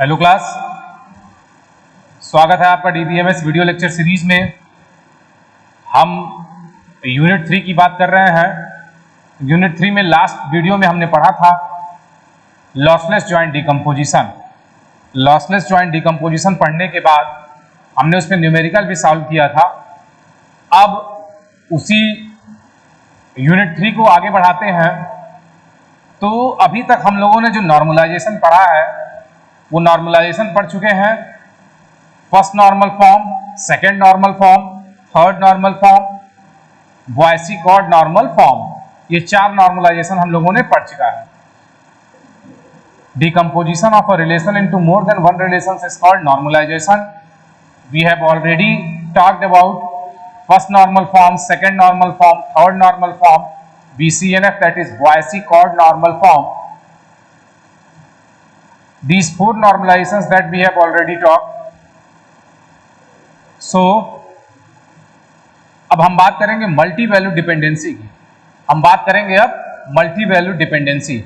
Hello class, स्वागत है आपका डीबीएमएस वीडियो लेक्चर सीरीज में। हम यूनिट 3 की बात कर रहे हैं। यूनिट 3 में लास्ट वीडियो में हमने पढ़ा था lossless joint decomposition. Lossless joint decomposition पढ़ने के बाद हमने उसमें न्यूमेरिकल भी सॉल्व किया था। अब उसी यूनिट 3 को आगे बढ़ाते हैं। तो अभी तक हम लोगों ने जो नॉर्मलाइजेशन पढ़ा है वो नॉर्मलाइजेशन पढ़ चुके हैं। First normal form, second normal form, third normal form, Boyce Codd normal form, ये 4 नॉर्मलाइजेशन हम लोगों ने पढ़ चुका है। Decomposition of a relation into more than one relations is called normalisation. We have already talked about first normal form, second normal form, third normal form, BCNF, that is Boyce-Codd normal form. These 4 normalizations that we have already talked. So अब हम बात करेंगे multi value dependency की। हम बात करेंगे अब multi value dependency.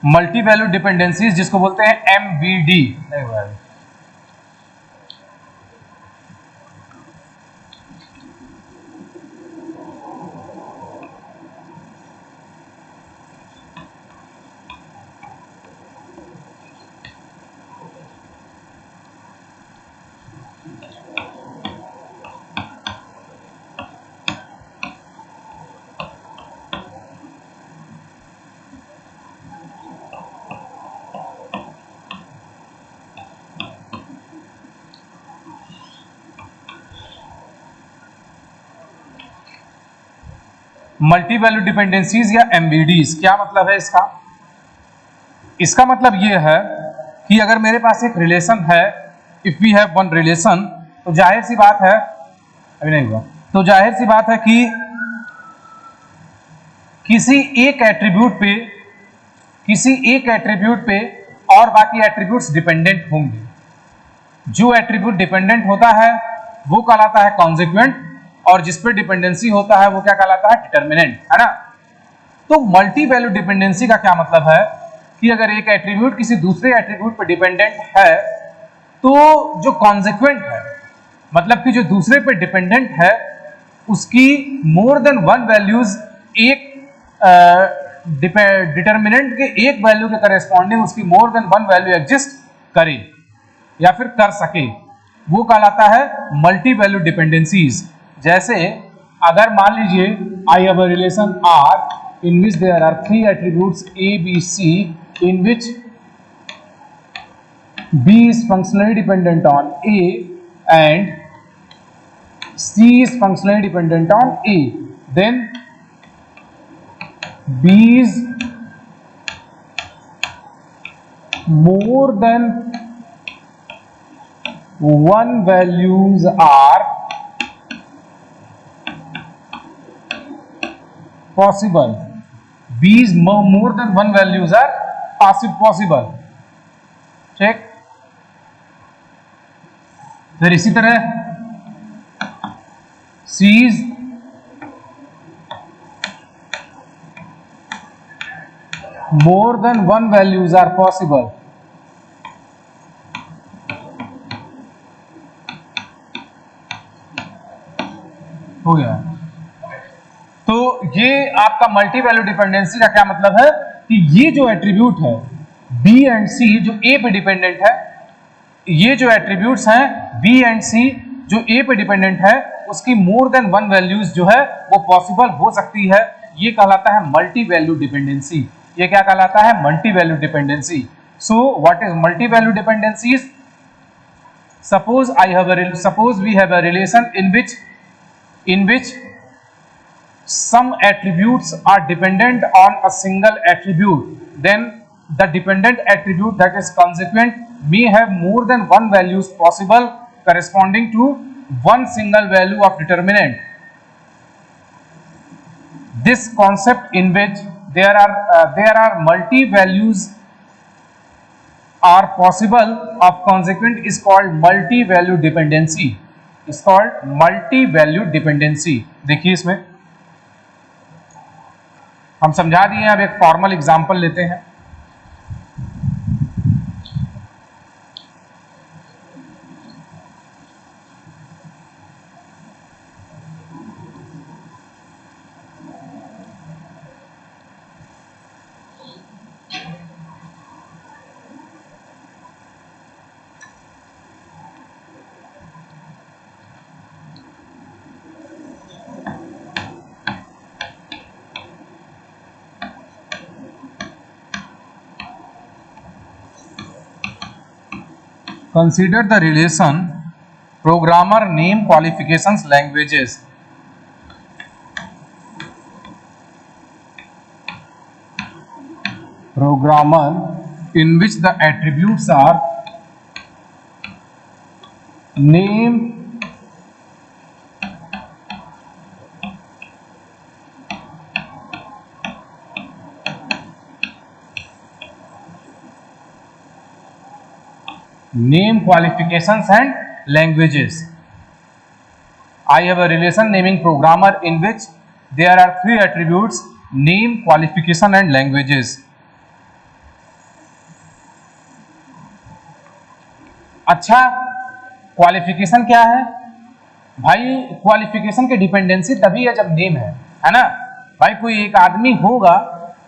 Multi value dependencies जिसको बोलते हैं MVD। नहीं हुआ है। मल्टी वैल्यू डिपेंडेंसीज या MVDs, क्या मतलब है इसका? इसका मतलब यह है कि अगर मेरे पास एक रिलेशन है, if we have one relation, तो जाहिर सी बात है, अभी नहीं हुआ, तो जाहिर सी बात है कि किसी एक एट्रीब्यूट पे और बाकी एट्रीब्यूट्स डिपेंडेंट होंगे। जो एट्रीब्यूट डिपेंडेंट होता है वो कहलाता है कॉन्सिक्वेंट, और जिस पे डिपेंडेंसी होता है वो क्या कहलाता है? डिटर्मिनेंट, है ना। तो मल्टी वैल्यू डिपेंडेंसी का क्या मतलब है कि अगर एक एट्रीब्यूट किसी दूसरे एट्रीब्यूट पे डिपेंडेंट है, तो जो कॉन्सिक्वेंट है, मतलब कि जो दूसरे पे डिपेंडेंट है, उसकी मोर देन वन वैल्यूज एक डिटर्मिनेंट के एक वैल्यू के करेस्पॉन्डिंग उसकी मोर देन वन वैल्यू एग्जिस्ट करे या फिर कर सके, वो कहलाता है मल्टी वैल्यू डिपेंडेंसीज। जैसे अगर मान लीजिए I have a relation R in which there are 3 attributes A, B, C, in which B is functionally dependent on A and C is functionally dependent on A, then B's more than one values are possible. B's more than one values are possible. ठीक। फिर इसी तरह C's more than one values are possible. हो गया। तो ये आपका multi value dependency का क्या मतलब है कि ये जो एट्रीब्यूट है B एंड C जो A पे डिपेंडेंट है, ये जो एट्रीब्यूट्स हैं B एंड C जो A पे डिपेंडेंट है, उसकी मोर देन वन वैल्यूज जो है वो पॉसिबल हो सकती है। ये कहलाता है मल्टी वैल्यू डिपेंडेंसी। ये क्या कहलाता है? Multi value dependency. So what is multi value dependencies? suppose we have a relation in which some attributes are dependent on a single attribute, then the dependent attribute, that is consequent, may have more than one values possible corresponding to one single value of determinant. This concept in which there are multi values are possible of consequent is called multi-value dependency. Is called multi-value dependency. देखिए इसमें हम समझा दिए, अब एक formal example लेते हैं. Consider the relation programmer name qualifications languages. Programmer in which the attributes are name, qualifications and languages. I have a relation naming programmer in which there are 3 attributes: name, qualification and languages. अच्छा, qualification क्या है भाई? Qualification की dependency तभी है जब name है ना भाई? कोई एक आदमी होगा,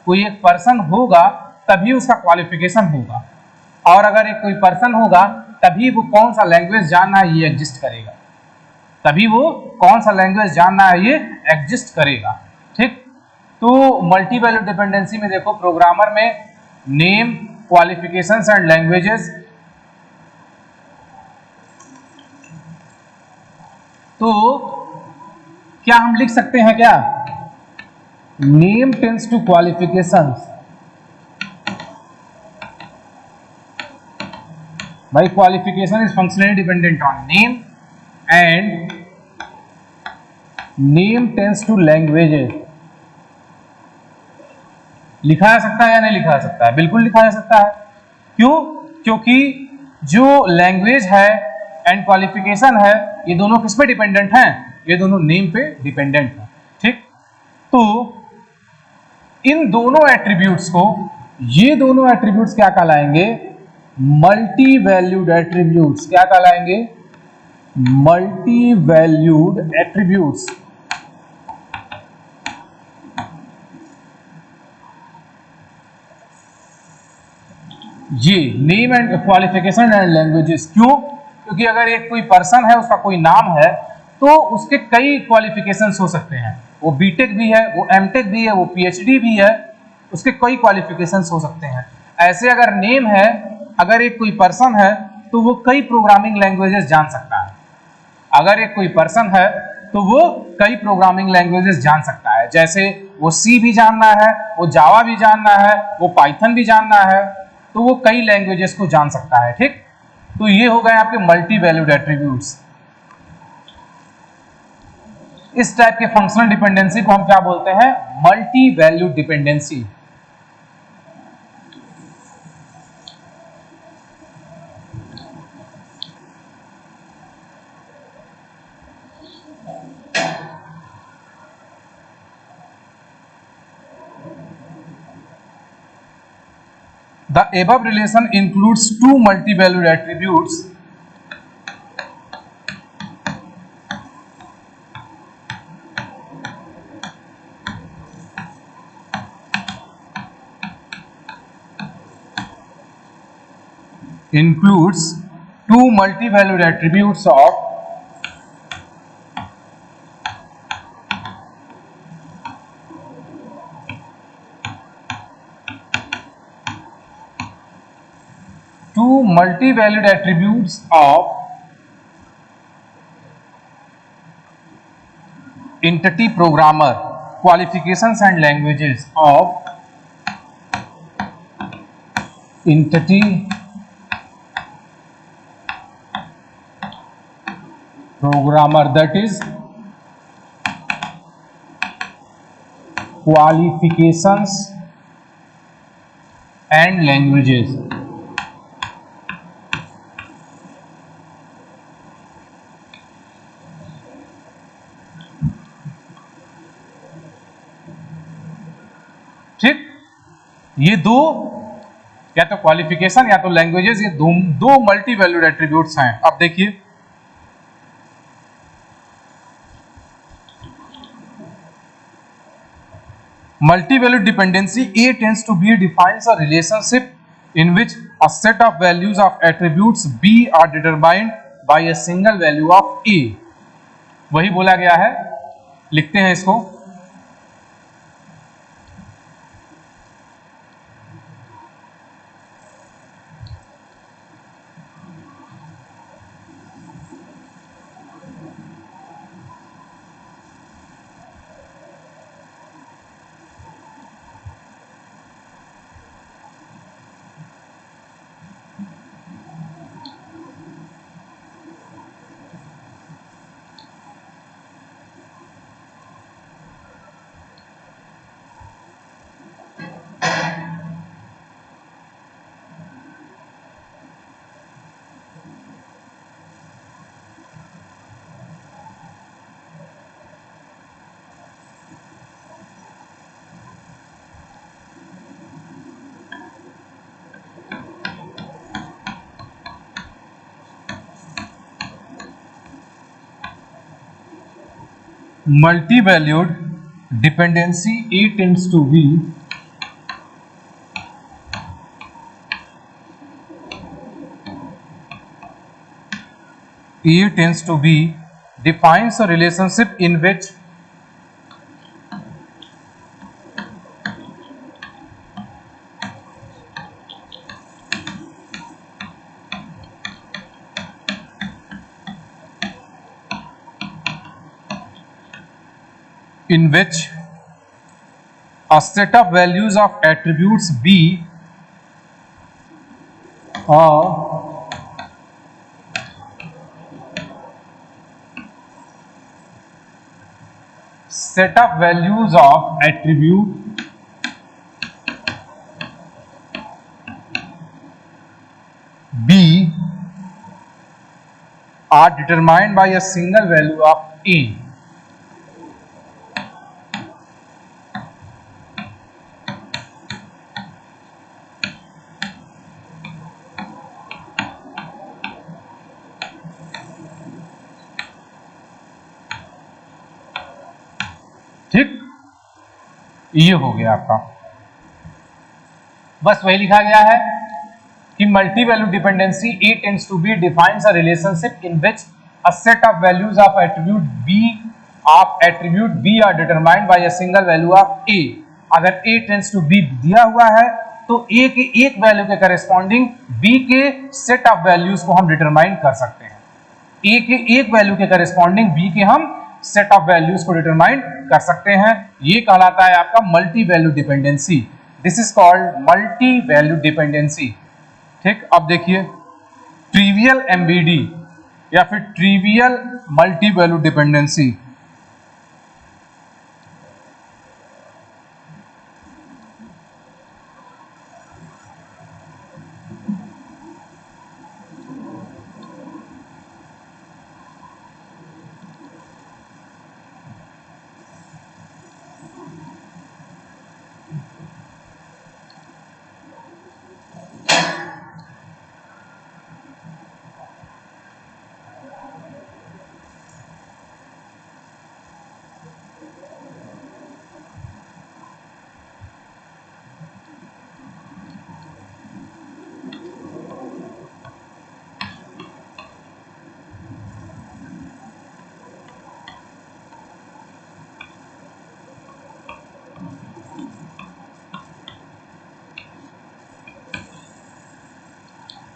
कोई एक पर्सन होगा, तभी उसका क्वालिफिकेशन होगा. और अगर एक कोई पर्सन होगा तभी वो कौन सा लैंग्वेज जानना है ये एग्जिस्ट करेगा. तभी वो कौन सा लैंग्वेज जानना है ये एग्जिस्ट करेगा. ठीक. तो मल्टी वैल्यू डिपेंडेंसी में देखो, प्रोग्रामर में नेम, क्वालिफिकेशंस एंड लैंग्वेजेस. तो क्या हम लिख सकते हैं क्या? Name tends to qualifications. भाई qualification is functionally dependent on name and name tends to languages. लिखा जा सकता है या नहीं लिखा जा सकता है? बिल्कुल लिखा जा सकता है. क्यों? क्योंकि जो लैंग्वेज है एंड क्वालिफिकेशन है, ये दोनों किस पे डिपेंडेंट हैं? ये दोनों नेम पे डिपेंडेंट हैं. ठीक. तो इन दोनों एट्रीब्यूट्स को, ये दोनों एट्रीब्यूट्स क्या कहलाएंगे? Multi valued attributes. क्या कहलाएंगे? Multi valued attributes. ये name and qualification and languages. क्यों? क्योंकि अगर एक कोई पर्सन है, उसका कोई नाम है, तो उसके कई क्वालिफिकेशंस हो सकते हैं. वो बीटेक भी है, वो एमटेक भी है, वो पीएचडी भी है, उसके कई क्वालिफिकेशंस हो सकते हैं. ऐसे अगर नेम है, अगर एक कोई पर्सन है, तो वो कई प्रोग्रामिंग लैंग्वेजेस जान सकता है. अगर एक कोई पर्सन है तो वो कई प्रोग्रामिंग लैंग्वेजेस जान सकता है. जैसे वो सी भी जानना है, वो जावा भी जानना है, वो पाइथन भी जानना है, तो वो कई लैंग्वेजेस को जान सकता है. ठीक. तो ये हो गए आपके मल्टी वैल्यूड एट्रीब्यूट्स. इस टाइप के फंक्शनल डिपेंडेंसी को हम क्या बोलते हैं? Multi valued dependency. The above relation includes 2 multi-valued attributes of multi-valued attributes of entity programmer, qualifications and languages of entity programmer, that is qualifications and languages. ठीक, ये दो या तो क्वालिफिकेशन या तो लैंग्वेजेस, ये दो मल्टी वैल्यूड एट्रीब्यूट्स हैं। अब देखिए multi-valued dependency A tends to B defines a relationship in which a set of values of attributes B are determined by a single value of A। वही बोला गया है, लिखते हैं इसको। Multi-valued dependency A tends to B defines a relationship in which a set of values of attributes B set of values of attribute B are determined by a single value of A। ठीक, ये हो गया आपका। बस वही लिखा गया है कि multi value dependency A tends to B defines a relationship in which a set of values of attribute B are determined by a single value of A। अगर A टेंड्स टू B दिया हुआ है तो A के एक value के corresponding B के set of values को हम डिटरमाइन कर सकते हैं। A के एक वैल्यू के करस्पॉन्डिंग B के हम सेट ऑफ वैल्यूज को डिटरमाइन कर सकते हैं। ये कहलाता है आपका multi value dependency. This is called multi value dependency. ठीक, अब देखिए ट्रिवियल एमबीडी या फिर trivial multi value dependency.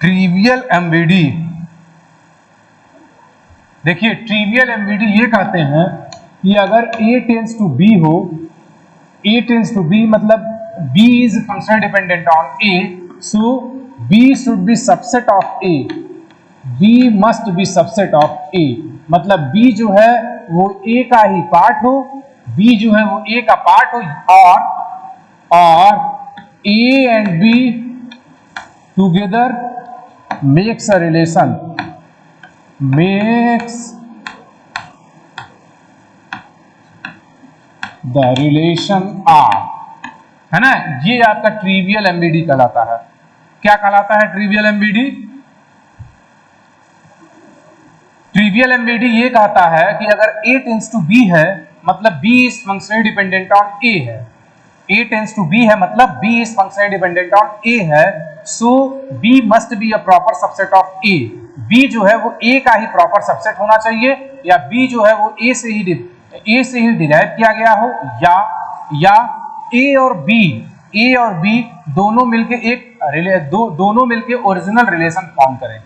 Trivial MBD, देखिए ट्रिवियल एमबीडी ये कहते हैं कि अगर A टेंड्स टू B हो, A टेंड्स टू B मतलब B is functional dependent on A, so B should be subset of A, B must be subset of A। मतलब B जो है वो A का ही पार्ट हो, B जो है वो A का पार्ट हो, और A and B together makes a relation, makes the relation R, है ना, ये आपका ट्रिवियल एमबीडी कहलाता है। क्या कहलाता है ट्रिवियल एमबीडी? ट्रिवियल एमबीडी ये कहता है कि अगर A टेंड्स टू B है मतलब B is functionally dependent on A है, A टेंड्स टू B है मतलब B is functionally dependent on A है, सो B must be a proper subset of A। B जो है वो A का ही प्रॉपर सबसेट होना चाहिए, या B जो है वो A से ही डिराइव किया गया हो, या A और B दोनों मिलके ओरिजिनल रिलेशन फॉर्म करें,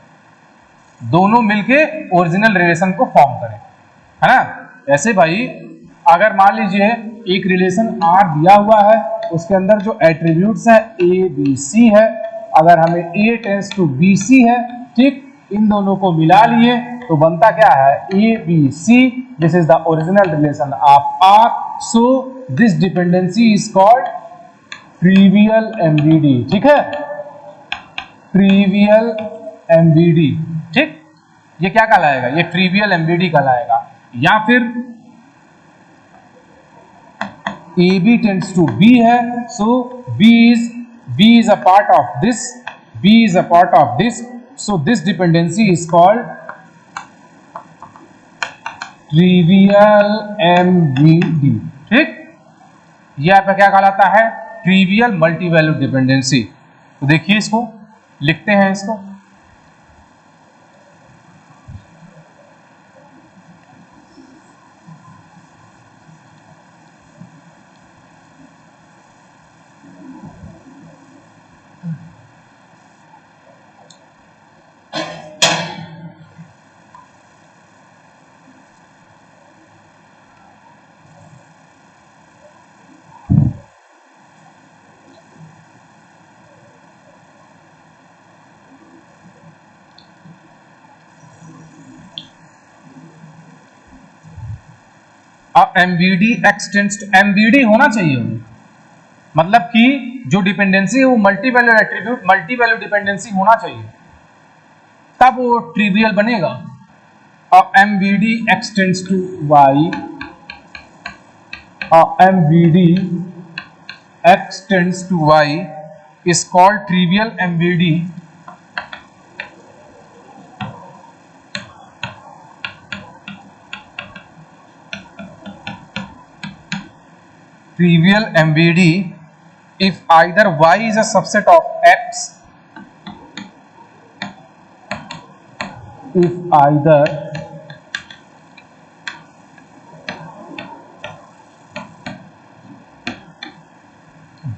दोनों मिलके ओरिजिनल रिलेशन को फॉर्म करें, है ना। ऐसे भाई अगर मान लीजिए एक रिलेशन R दिया हुआ है, उसके अंदर जो एट्रीब्यूट्स है A B C है, अगर हमें A tends to B C है, ठीक, इन दोनों को मिला लिए तो बनता क्या है A B C, this is the original relation of R, so this dependency is called trivial MBD. ठीक है, ट्रिवियल एमबीडी, ठीक, ये क्या कहलाएगा? ये ट्रिवियल एमबीडी कहलाएगा। या फिर AB टेंड्स टू B है, सो B is a part of this, so this dependency is called trivial MVD। ठीक, ये आपका क्या कहलाता है? Trivial multi valued dependency. तो देखिए इसको लिखते हैं, इसको MVD एक्सटेंड्स टू MVD होना चाहिए, मतलब कि जो डिपेंडेंसी है वो multi valued attribute, multi valued dependency होना चाहिए, तब वो ट्रिवियल बनेगा। और MVD extends to Y, MVD extends to Y is called trivial MVD, trivial MVD if either Y is a subset of X, if either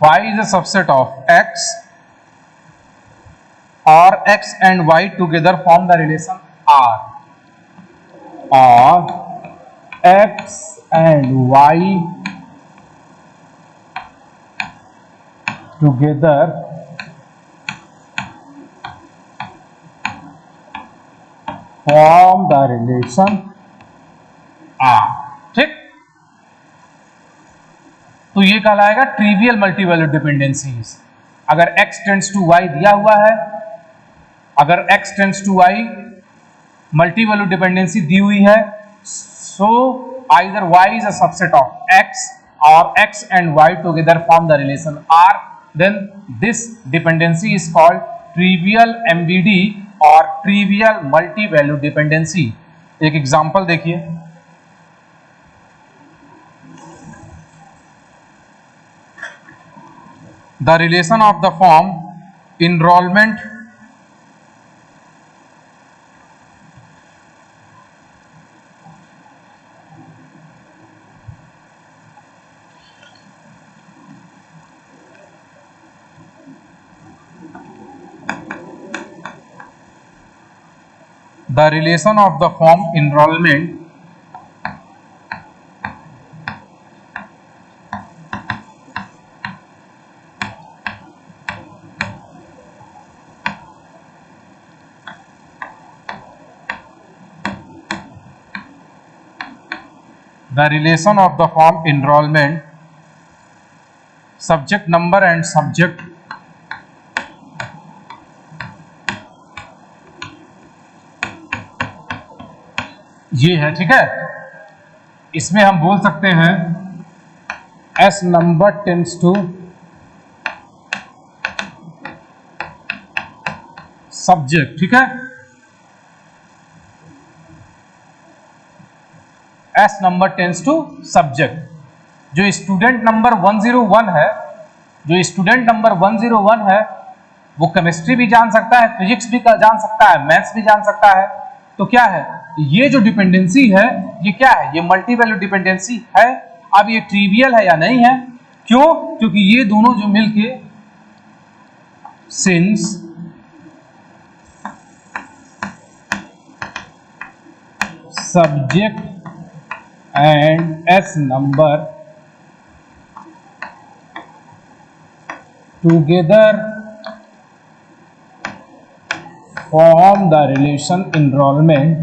Y is a subset of X, or X and Y together form the relation R, or X and Y together form the relation R। ठीक, तो ये कहलाएगा trivial multi valued dependencies. अगर x tends to y दिया हुआ है, अगर x tends to y multi valued dependency दी हुई है, so either y is a subset of x और x and y together form the relation R, then this dependency is called trivial MVD और trivial multi value dependency। एक example देखिए, the relation of the form enrollment the relation of the form enrollment subject number and subject ये है। ठीक है, इसमें हम बोल सकते हैं S number tends to subject, ठीक है। S number tends to subject. जो स्टूडेंट नंबर 101 है, जो स्टूडेंट नंबर 101 है, वो केमिस्ट्री भी जान सकता है, फिजिक्स भी जान सकता है, मैथ्स भी जान सकता है। तो क्या है, ये जो डिपेंडेंसी है ये क्या है, ये मल्टी वैल्यू डिपेंडेंसी है। अब ये ट्रिवियल है या नहीं है, क्यों? क्योंकि ये दोनों जो मिलके since subject and S number together form the relation enrollment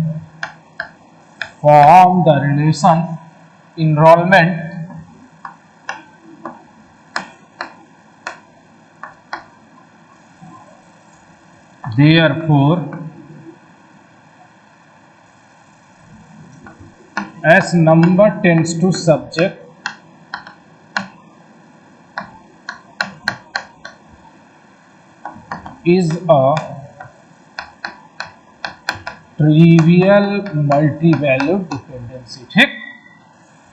therefore as number tends to subject is a trivial multivalued dependency. ठीक,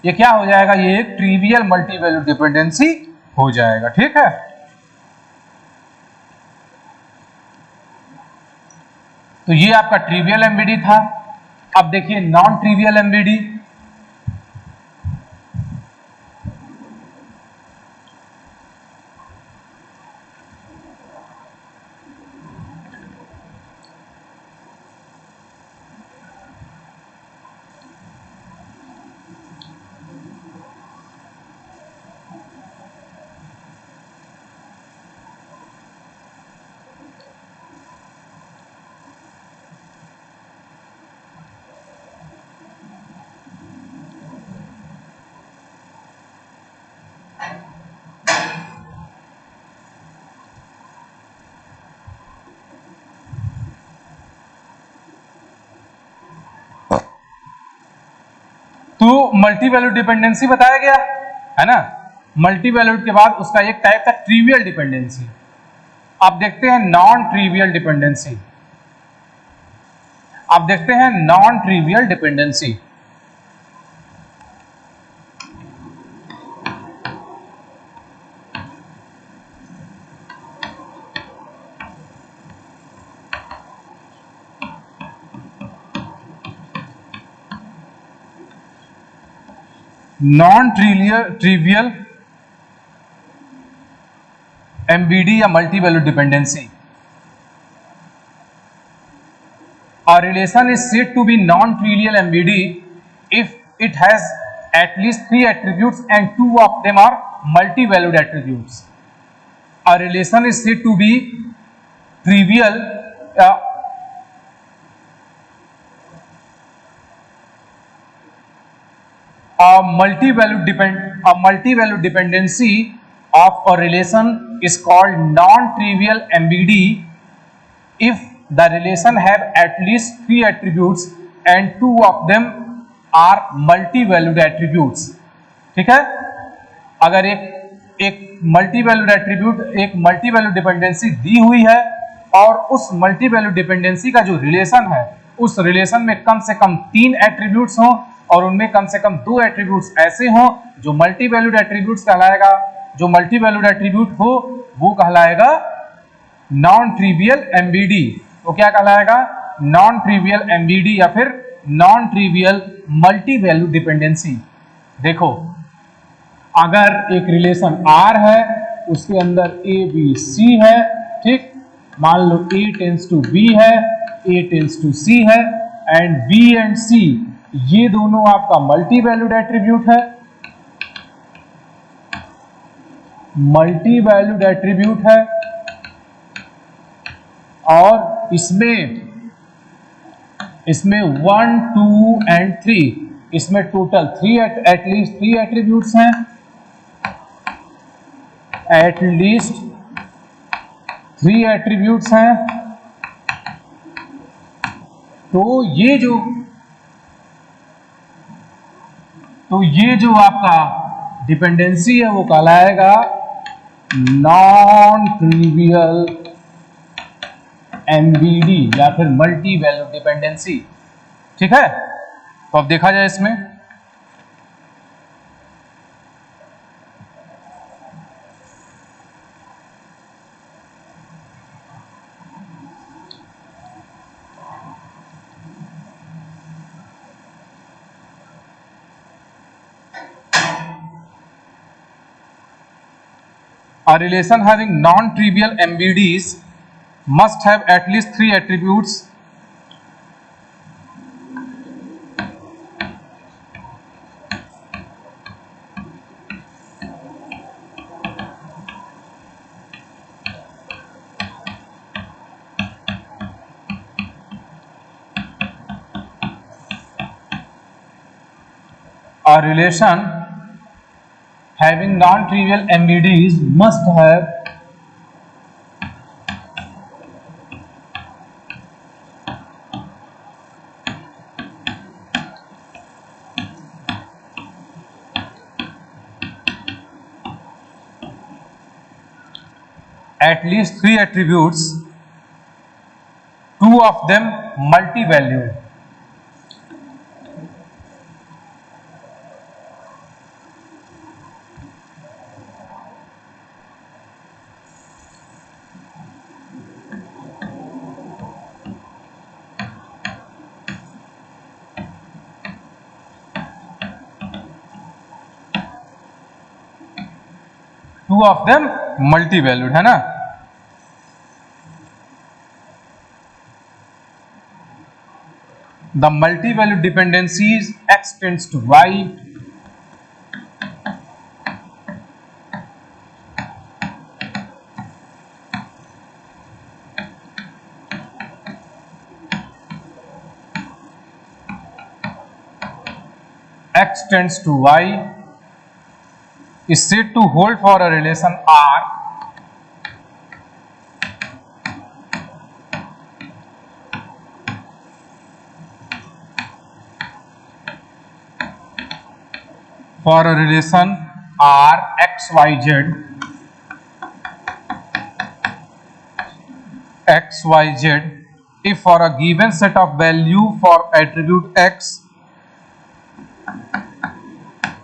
ये क्या हो जाएगा, ये एक ट्रिवियल मल्टीवैल्यूड डिपेंडेंसी हो जाएगा। ठीक है, तो ये आपका ट्रिवियल एमबीडी था। अब देखिए नॉन ट्रिवियल एमबीडी। तो मल्टी वैल्यूड डिपेंडेंसी बताया गया है ना। मल्टी वैल्यूड के बाद उसका एक टाइप था ट्रिवियल डिपेंडेंसी। अब देखते हैं नॉन ट्रिवियल डिपेंडेंसी। अब देखते हैं non trivial dependency. Non trivial MVD या multi valued dependency. A relation is said to be non-trivial MVD if it has at least 3 attributes and 2 of them are multi-valued attributes. A relation is said to be trivial a multi-valued dependency of a relation is called non-trivial MVD if the relation have at least 3 attributes and 2 of them are multi-valued attributes। ठीक है, अगर एक multi-valued attribute, एक multi-valued dependency दी हुई है और उस multi-valued डिपेंडेंसी का जो रिलेशन है, उस रिलेशन में कम से कम 3 एट्रीब्यूट्स हों और उनमें कम से कम 2 एट्रीब्यूट्स ऐसे हों जो multi-valued एट्रीब्यूट्स कहलाएगा। जो multi-valued एट्रीब्यूट हो वो कहलाएगा नॉन ट्रिवियल एमबीडी। तो क्या कहलाएगा, नॉन ट्रिवियल एमबीडी या फिर non trivial multi value dependency. देखो, अगर एक रिलेशन R है, उसके अंदर A B C है, ठीक, मान लो A टेंस टू B है, A टेंस टू C है एंड B एंड C ये दोनों आपका मल्टी वैल्यूड एट्रीब्यूट है, मल्टी वैल्यूड एट्रीब्यूट है और इसमें 1 2 एंड 3, इसमें टोटल 3 एटलीस्ट 3 एट्रीब्यूट्स हैं, एटलीस्ट 3 एट्रीब्यूट्स हैं। तो ये जो आपका डिपेंडेंसी है वो कहलाएगा नॉन ट्रिवियल एमबीडी या फिर मल्टी वैल्यू डिपेंडेंसी। ठीक है, तो अब देखा जाए इसमें a relation having non-trivial MVDs must have at least 3 attributes a relation having non-trivial MVDs must have at least 3 attributes, 2 of them multi-valued. Two of them multi-valued, है ना। The multi-valued dependencies x tends to y, x tends to y is said to hold for a relation R for a relation R x y z if for a given set of value for attribute x,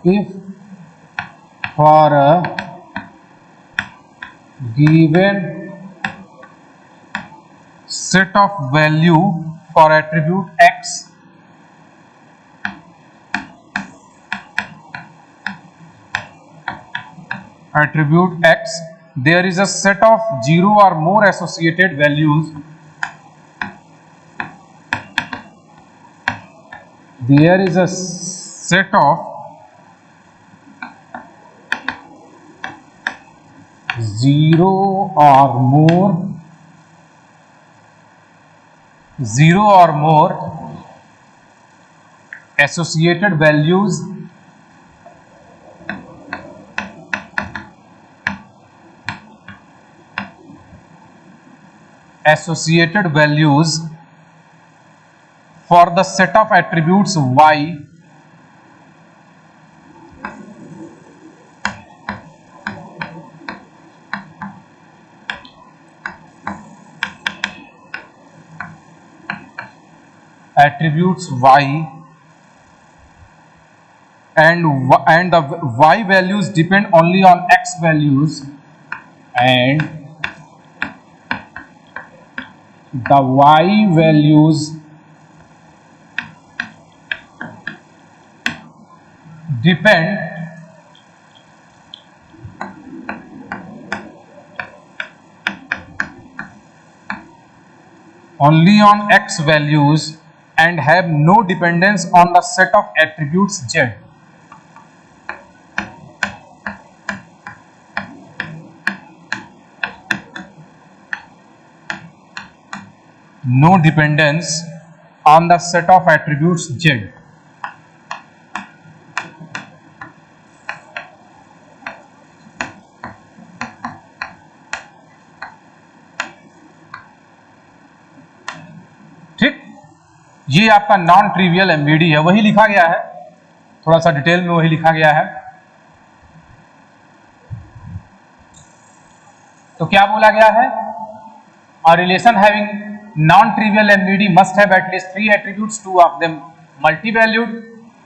if for a given set of value for attribute x, there is a set of 0 or more associated values. There is a set of 0 or more associated values for the set of attributes y and the y values depend only on x values, and the y values depend only on x values and have no dependence on the set of attributes z. No dependence on the set of attributes z. ठीक, ये आपका non trivial MVD है, वही लिखा गया है, थोड़ा सा डिटेल में वही लिखा गया है। तो क्या बोला गया है? A relation having non trivial MVD must have at least 3 attributes, 2 of them multi valued.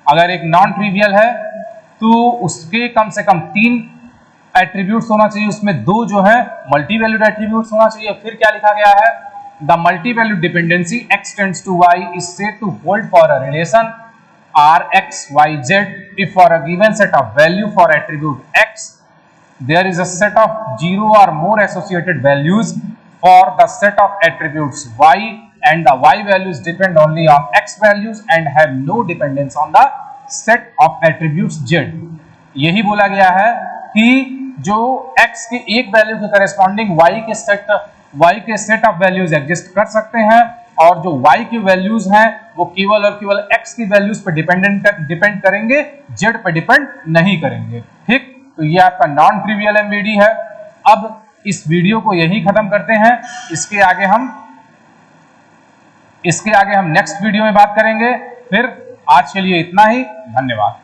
अगर एक नॉन ट्रिवियल है तो उसके कम से कम 3 एट्रीब्यूट्स होना चाहिए, उसमें 2 जो है मल्टी वैल्यूड एट्रीब्यूट्स होना चाहिए। फिर क्या लिखा गया है, the multi valued dependency x tends to y is said to hold for a relation Rx,y,z if for a given set of value for attribute x there is a set of 0 or more associated values for the set of attributes y and the y values depend only on x values and have no dependence on the set of attributes z। यही बोला गया है कि जो x के एक value के corresponding y के सेट ऑफ वैल्यूज एग्जिस्ट कर सकते हैं और जो y की वैल्यूज हैं वो केवल और केवल x की वैल्यूज पे डिपेंड करेंगे, z पे डिपेंड नहीं करेंगे। ठीक, तो ये आपका नॉन ट्रिवियल एमवीडी है। अब इस वीडियो को यही खत्म करते हैं, इसके आगे हम नेक्स्ट वीडियो में बात करेंगे। फिर आज के लिए इतना ही, धन्यवाद।